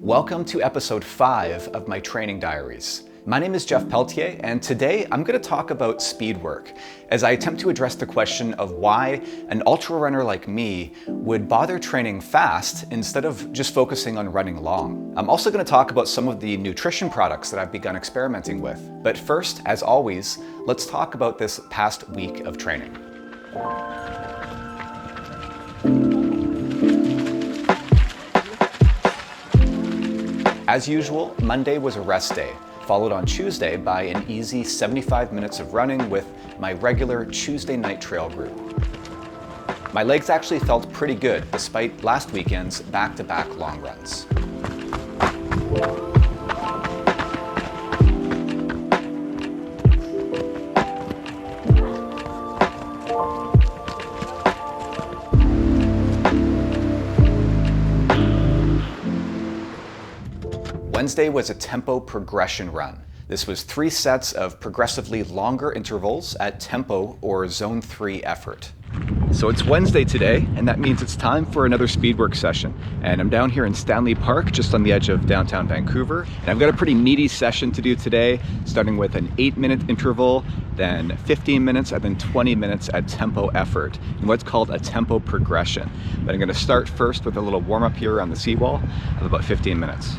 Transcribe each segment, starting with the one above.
Welcome to episode 5 of my training diaries. My name is Jeff Peltier, and today I'm going to talk about speed work as I attempt to address the question of why an ultra runner like me would bother training fast instead of just focusing on running long. I'm also going to talk about some of the nutrition products that I've begun experimenting with. But first, as always, let's talk about this past week of training. As usual, Monday was a rest day, followed on Tuesday by an easy 75 minutes of running with my regular Tuesday night trail group. My legs actually felt pretty good despite last weekend's back-to-back long runs. Wednesday was a tempo progression run. This was 3 sets of progressively longer intervals at tempo or zone 3 effort. So it's Wednesday today, and that means it's time for another speed work session. And I'm down here in Stanley Park, just on the edge of downtown Vancouver. And I've got a pretty meaty session to do today, starting with an 8-minute interval, then 15 minutes, and then 20 minutes at tempo effort, in what's called a tempo progression. But I'm gonna start first with a little warm up here on the seawall of about 15 minutes.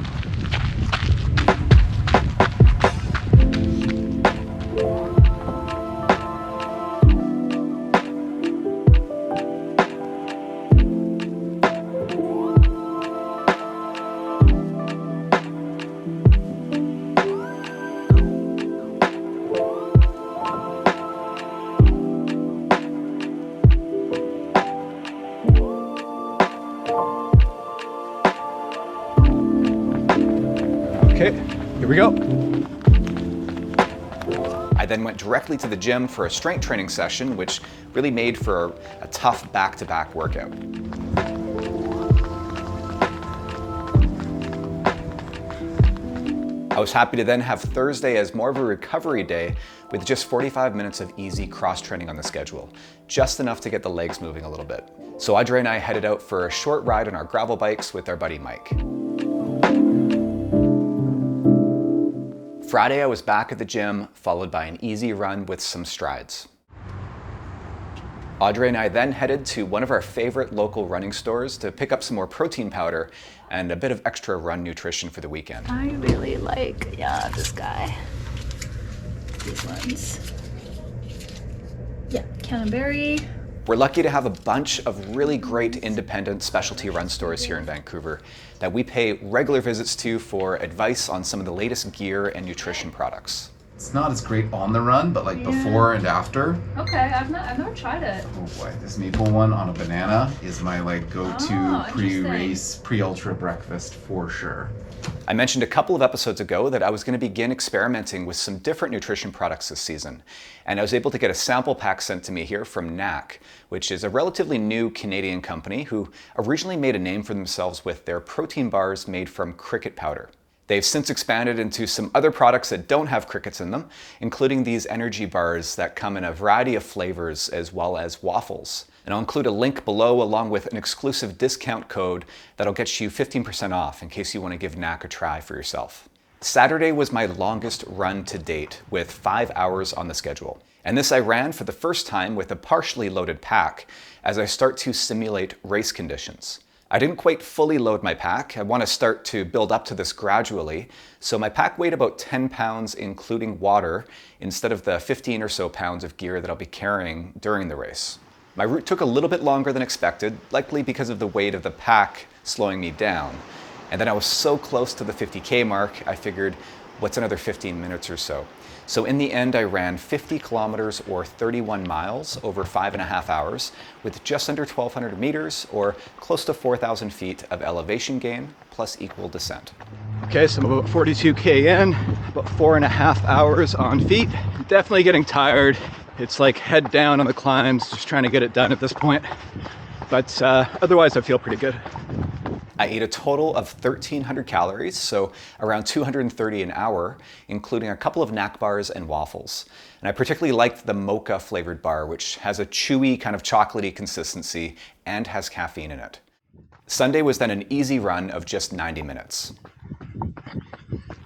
Okay, here we go. I then went directly to the gym for a strength training session, which really made for a tough back-to-back workout. I was happy to then have Thursday as more of a recovery day with just 45 minutes of easy cross-training on the schedule, just enough to get the legs moving a little bit. So Audrey and I headed out for a short ride on our gravel bikes with our buddy Mike. Friday, I was back at the gym, followed by an easy run with some strides. Audrey and I then headed to one of our favorite local running stores to pick up some more protein powder and a bit of extra run nutrition for the weekend. I really like, this guy. These ones. Yeah, Canterbury. We're lucky to have a bunch of really great independent specialty run stores here in Vancouver that we pay regular visits to for advice on some of the latest gear and nutrition products. It's not as great on the run, but like before and after. Okay, I've never tried it. Oh boy, this maple one on a banana is my like go-to pre-race, pre-ultra breakfast for sure. I mentioned a couple of episodes ago that I was going to begin experimenting with some different nutrition products this season. And I was able to get a sample pack sent to me here from NAC, which is a relatively new Canadian company who originally made a name for themselves with their protein bars made from cricket powder. They've since expanded into some other products that don't have crickets in them, including these energy bars that come in a variety of flavors as well as waffles. And I'll include a link below along with an exclusive discount code that'll get you 15% off in case you want to give NAC a try for yourself. Saturday was my longest run to date with 5 hours on the schedule. And this I ran for the first time with a partially loaded pack as I start to simulate race conditions. I didn't quite fully load my pack. I want to start to build up to this gradually. So my pack weighed about 10 pounds, including water, instead of the 15 or so pounds of gear that I'll be carrying during the race. My route took a little bit longer than expected, likely because of the weight of the pack slowing me down. And then I was so close to the 50K mark, I figured, what's another 15 minutes or so? So in the end, I ran 50 kilometers or 31 miles over 5.5 hours with just under 1,200 meters or close to 4,000 feet of elevation gain plus equal descent. Okay, so I'm about 42K in, about 4.5 hours on feet. Definitely getting tired. It's like head down on the climbs, just trying to get it done at this point. But otherwise, I feel pretty good. I ate a total of 1,300 calories, so around 230 an hour, including a couple of NAC bars and waffles. And I particularly liked the mocha flavored bar, which has a chewy kind of chocolatey consistency and has caffeine in it. Sunday was then an easy run of just 90 minutes.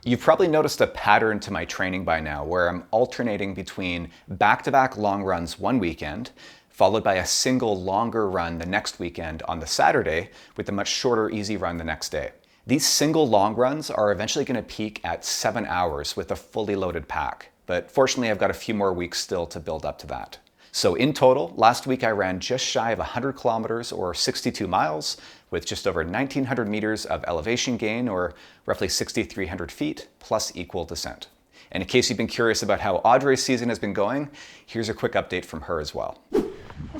You've probably noticed a pattern to my training by now where I'm alternating between back-to-back long runs one weekend, followed by a single longer run the next weekend on the Saturday with a much shorter easy run the next day. These single long runs are eventually going to peak at 7 hours with a fully loaded pack, but fortunately I've got a few more weeks still to build up to that. So in total, last week I ran just shy of 100 kilometers or 62 miles with just over 1,900 meters of elevation gain or roughly 6,300 feet plus equal descent. And in case you've been curious about how Audrey's season has been going, here's a quick update from her as well.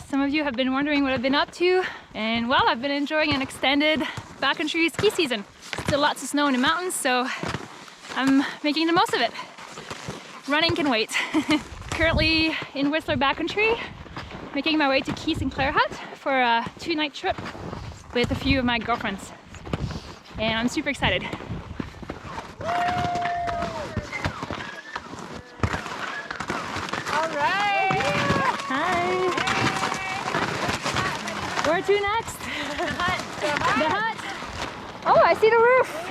Some of you have been wondering what I've been up to, and well, I've been enjoying an extended backcountry ski season. Still lots of snow in the mountains, so I'm making the most of it. Running can wait. Currently in Whistler backcountry, making my way to Key St. Clair Hut for a 2-night trip with a few of my girlfriends. And I'm super excited. All right. Hi. Where to next? The hut. The hut. Oh, I see the roof.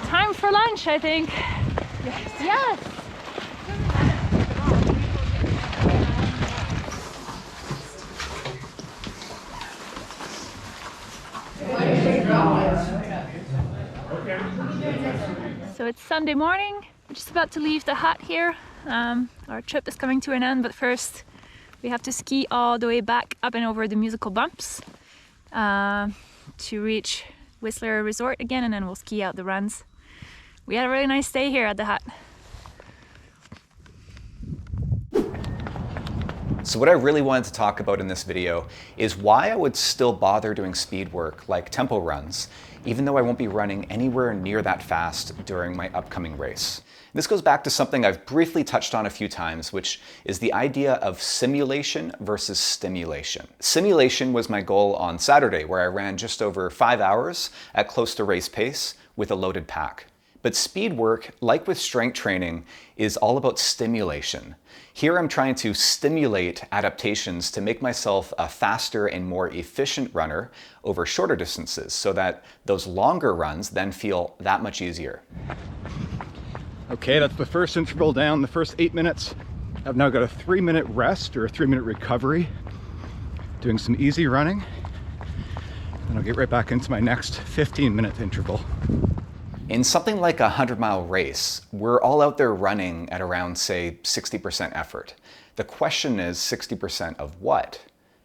Time for lunch, I think. Yes. So it's Sunday morning. We're just about to leave the hut here. Our trip is coming to an end, but first we have to ski all the way back up and over the musical bumps to reach Whistler Resort again, and then we'll ski out the runs. We had a really nice day here at the hut. So what I really wanted to talk about in this video is why I would still bother doing speed work like tempo runs, even though I won't be running anywhere near that fast during my upcoming race. This goes back to something I've briefly touched on a few times, which is the idea of simulation versus stimulation. Simulation was my goal on Saturday, where I ran just over 5 hours at close to race pace with a loaded pack. But speed work, like with strength training, is all about stimulation. Here I'm trying to stimulate adaptations to make myself a faster and more efficient runner over shorter distances so that those longer runs then feel that much easier. Okay, that's the first interval down, the first 8 minutes. I've now got a 3-minute rest or a 3-minute recovery, doing some easy running, and I'll get right back into my next 15-minute interval. In something like a 100-mile race, we're all out there running at around, say, 60% effort. The question is 60% of what?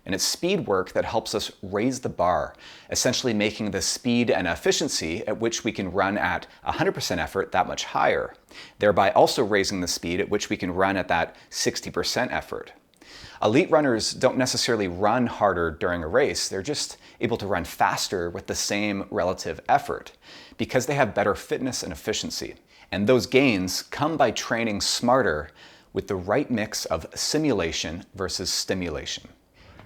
And it's speed work that helps us raise the bar, essentially making the speed and efficiency at which we can run at 100% effort that much higher, thereby also raising the speed at which we can run at that 60% effort. Elite runners don't necessarily run harder during a race, they're just able to run faster with the same relative effort because they have better fitness and efficiency. And those gains come by training smarter with the right mix of simulation versus stimulation.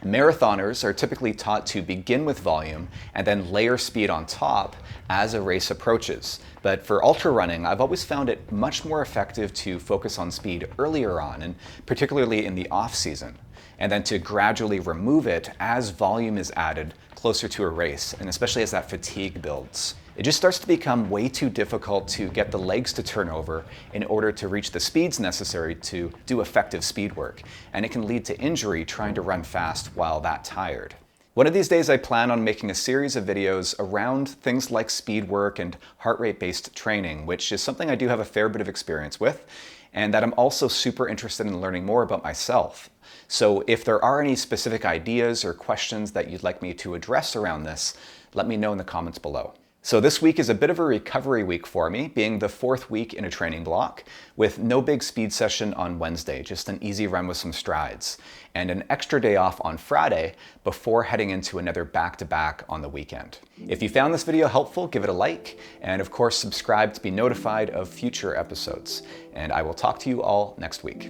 Marathoners are typically taught to begin with volume and then layer speed on top as a race approaches. But for ultra running, I've always found it much more effective to focus on speed earlier on, and particularly in the off season, and then to gradually remove it as volume is added closer to a race, and especially as that fatigue builds. It just starts to become way too difficult to get the legs to turn over in order to reach the speeds necessary to do effective speed work, and it can lead to injury trying to run fast while that tired. One of these days I plan on making a series of videos around things like speed work and heart rate-based training, which is something I do have a fair bit of experience with, and that I'm also super interested in learning more about myself. So if there are any specific ideas or questions that you'd like me to address around this, let me know in the comments below. So this week is a bit of a recovery week for me, being the 4th week in a training block, with no big speed session on Wednesday, just an easy run with some strides, and an extra day off on Friday before heading into another back-to-back on the weekend. If you found this video helpful, give it a like, and of course subscribe to be notified of future episodes. And I will talk to you all next week.